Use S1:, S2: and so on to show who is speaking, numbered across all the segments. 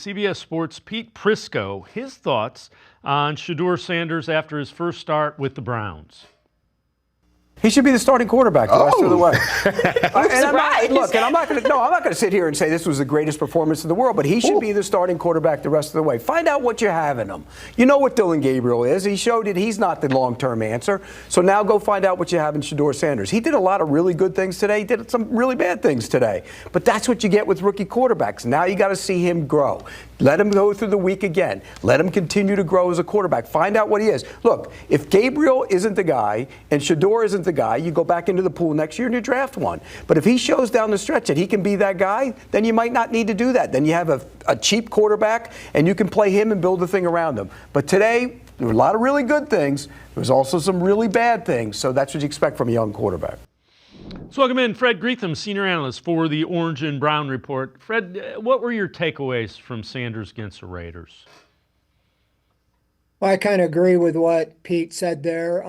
S1: CBS Sports' Pete Prisco, his thoughts on Shedeur Sanders after his first start with the Browns.
S2: He should be the starting quarterback the rest of the way. And I'm not going to sit here and say this was the greatest performance in the world, but he should be the starting quarterback the rest of the way. Find out what you have in him. You know what Dylan Gabriel is. He showed it. He's not the long-term answer. So now go find out what you have in Shedeur Sanders. He did a lot of really good things today. He did some really bad things today. But that's what you get with rookie quarterbacks. Now you got to see him grow. Let him go through the week again. Let him continue to grow as a quarterback. Find out what he is. Look, if Gabriel isn't the guy and Shedeur isn't the guy, you go back into the pool next year and you draft one. But if he shows down the stretch that he can be that guy, then you might not need to do that. Then you have a cheap quarterback and you can play him and build the thing around him. But today, there were a lot of really good things. There was also some really bad things. So that's what you expect from a young quarterback.
S1: Let's welcome in Fred Greetham, senior analyst for the Orange and Brown Report. Fred, what were your takeaways from Sanders against the Raiders?
S3: Well, I kind of agree with what Pete said there.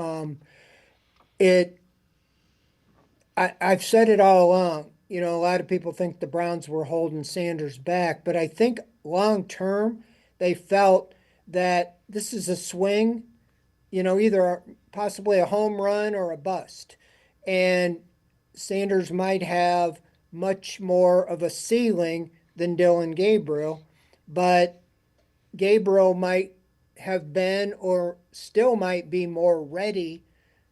S3: I've said it all along. You know, a lot of people think the Browns were holding Sanders back, but I think long term they felt that this is a swing, you know, either possibly a home run or a bust. And Sanders might have much more of a ceiling than Dylan Gabriel, but Gabriel might have been or still might be more ready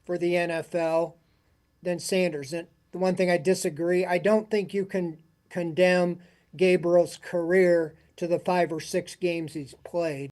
S3: for the NFL than Sanders. And the one thing I disagree, I don't think you can condemn Gabriel's career to the 5 or 6 games he's played.